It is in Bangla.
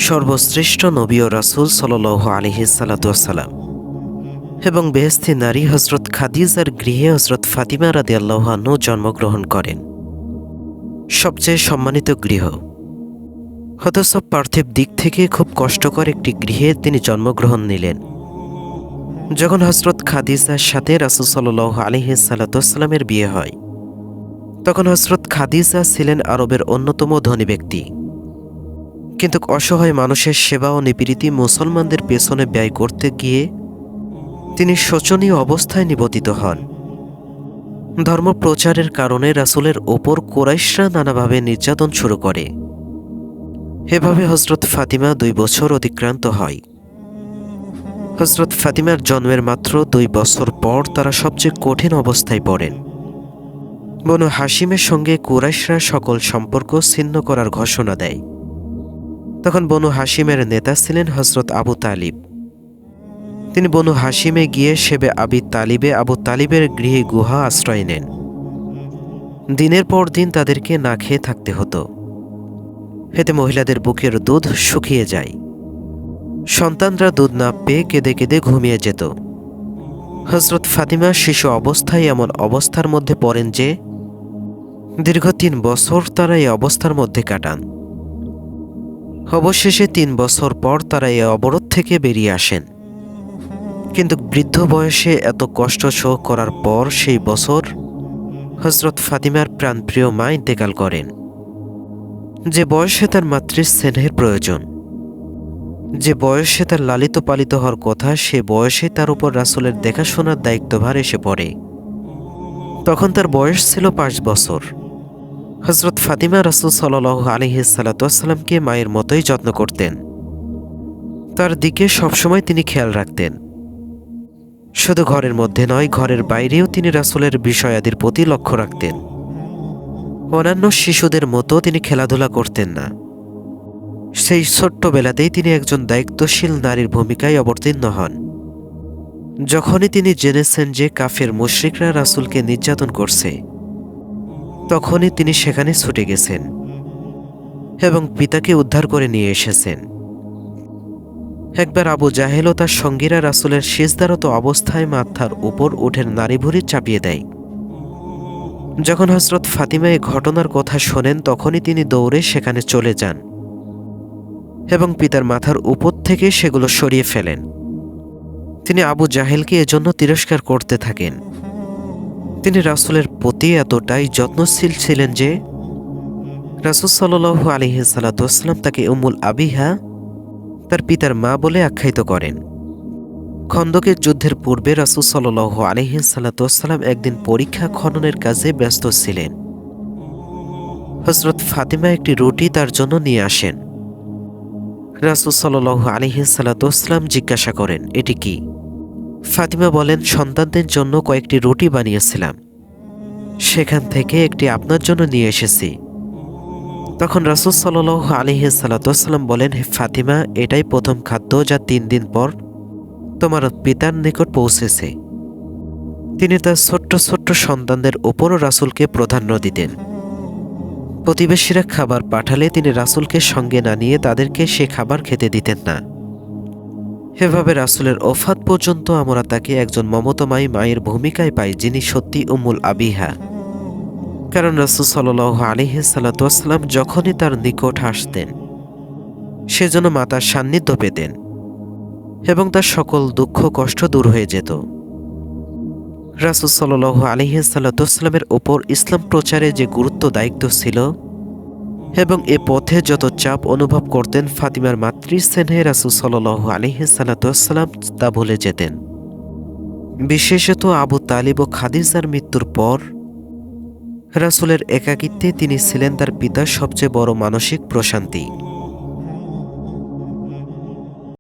সর্বশ্রেষ্ঠ নবী ও রাসূল সাল্লাল্লাহু আলাইহি সাল্লাম এবং বেহেশতি নারী হযরত খাদিজার গৃহে হযরত ফাতিমা রাদিয়াল্লাহু আনহু জন্মগ্রহণ করেন। সবচেয়ে সম্মানিত গৃহ, অথচ পার্থিব দিক থেকে খুব কষ্টকর একটি গৃহে তিনি জন্মগ্রহণ নিলেন। যখন হযরত খাদিজার সাথে রাসূল সাল্লাল্লাহু আলাইহি সাল্লামের বিয়ে হয়, তখন হযরত খাদিজা ছিলেন আরবের অন্যতম ধনী ব্যক্তি। কিন্তু অসহায় মানুষের সেবা ও নিপীড়িত মুসলমানদের পেছনে ব্যয় করতে গিয়ে তিনি শোচনীয় অবস্থায় নিপতিত হন। ধর্মপ্রচারের কারণে রাসূলের ওপর কুরাইশরা নানাভাবে নির্যাতন শুরু করে। এভাবে হযরত ফাতিমা 2 বছর অতিক্রান্ত হয়। হযরত ফাতিমার জন্মের মাত্র 2 বছর পর তারা সবচেয়ে কঠিন অবস্থায় পড়েন। বনু হাশিমের সঙ্গে কুরাইশরা সকল সম্পর্ক ছিন্ন করার ঘোষণা দেয়। তখন বনু হাশিমের নেতা ছিলেন হযরত আবু তালিব। তিনি বনু হাশিমে গিয়ে শেবে আবু তালিবের গৃহে গুহা আশ্রয় নেন। দিনের পর দিন তাদেরকে না খেয়ে থাকতে হতো। এতে মহিলাদের বুকের দুধ শুকিয়ে যায়। সন্তানরা দুধ না পেয়ে কেঁদে কেঁদে ঘুমিয়ে যেত। হযরত ফাতিমা শিশু অবস্থায় এমন অবস্থার মধ্যে পড়েন যে দীর্ঘ 3 বছর তারা এই অবস্থার মধ্যে কাটান। অবশেষে 3 বছর পর তারা এই অবরোধ থেকে বেরিয়ে আসেন। কিন্তু বৃদ্ধ বয়সে এত কষ্ট সহ্য করার পর সেই বছর হযরত ফাতিমার প্রাণপ্রিয় মা ইন্তেকাল করেন। যে বয়সে তার মাতৃস্নেহের প্রয়োজন, যে বয়সে তার লালিত পালিত হওয়ার কথা, সে বয়সে তার উপর রাসূলের দেখাশোনার দায়িত্বভার এসে পড়ে। তখন তার বয়স ছিল 5 বছর। হযরত ফাতিমা রাসূল সাল্লাল্লাহু আলাইহি সাল্লামকে মায়ের মতোই যত্ন করতেন। তার দিকে সবসময় তিনি খেয়াল রাখতেন। শুধু ঘরের মধ্যে নয়, ঘরের বাইরেও তিনি রাসূলের বিষয়াদির প্রতি লক্ষ্য রাখতেন। অন্যান্য শিশুদের মতো তিনি খেলাধুলা করতেন না। সেই ছোট্টবেলাতেই তিনি একজন দায়িত্বশীল নারীর ভূমিকায় অবতীর্ণ হন। যখনই তিনি জেনেছেন যে কাফের মুশরিকরা রাসূলকে নির্যাতন করছে, তখনই তিনি সেখানে ছুটে গেছেন এবং পিতাকে উদ্ধার করে নিয়ে এসেছেন। একবার আবু জাহেল ও তার সঙ্গীরা রাসূলের সিজদারত অবস্থায় মাথার উপর উঠের নাড়িভুড়ি চাপিয়ে দেয়। যখন হযরত ফাতিমা এই ঘটনার কথা শোনেন, তখনই তিনি দৌড়ে সেখানে চলে যান এবং পিতার মাথার উপর থেকে সেগুলো সরিয়ে ফেলেন। তিনি আবু জাহেলকে এজন্য তিরস্কার করতে থাকেন। তিনি রাসূলের প্রতি এতটাই যত্নশীল ছিলেন যে রাসূল সাল্লাল্লাহু আলাইহি সাল্লাম তাকে উম্মুল আবিহা, তার পিতার মা বলে আখ্যায়িত করেন। খন্দকের যুদ্ধের পূর্বে রাসূল সাল্লাল্লাহু আলাইহি সাল্লাম একদিন পরীক্ষা খননের কাজে ব্যস্ত ছিলেন। হযরত ফাতিমা একটি রুটি তার জন্য নিয়ে আসেন। রাসূল সাল্লাল্লাহু আলাইহি সাল্লাম জিজ্ঞাসা করেন, এটি কি? ফাতিমা বলেন, সন্তানদের জন্য কয়েকটি রুটি বানিয়েছিলাম, সেখান থেকে একটি আপনার জন্য নিয়ে এসেছি। তখন রাসূল সাল্লাল্লাহু আলাইহি সাল্লাম বলেন, হে ফাতিমা, এটাই প্রথম খাদ্য যা 3 দিন পর তোমার পিতার নিকট পৌঁছেছে। তিনি তার ছোট্ট ছোট্ট সন্তানদের ওপরও রাসূলকে প্রাধান্য দিতেন। প্রতিবেশীরা খাবার পাঠালে তিনি রাসূলকে সঙ্গে না নিয়ে তাদেরকে সে খাবার খেতে দিতেন না। এভাবে রাসূলের ওফাত পর্যন্ত আমরা তাকে একজন মমতাময়ী মায়ের ভূমিকায় পাই, যিনি সত্যি উম্মুল আবিহা। কারণ রাসূল সাল্লাল্লাহু আলাইহি সাল্লাম যখনই তার নিকট আসতেন, সেজন্য মাতার সান্নিধ্য পেতেন এবং তার সকল দুঃখ কষ্ট দূর হয়ে যেত। রাসূল সাল্লাল্লাহু আলাইহি সাল্লামের ওপর ইসলাম প্রচারে যে গুরুত্ব দায়িত্ব ছিল এবং এ পথে যত চাপ অনুভব করতেন, ফাতিমার মাতৃস্নেহে রাসূল সাল্লাল্লাহু আলাইহি সাল্লাম তা ভুলে যেতেন। বিশেষত আবু তালিব ও খাদিজার মৃত্যুর পর রাসূলের একাকিত্বে তিনি ছিলেন তার পিতার সবচেয়ে বড় মানসিক প্রশান্তি।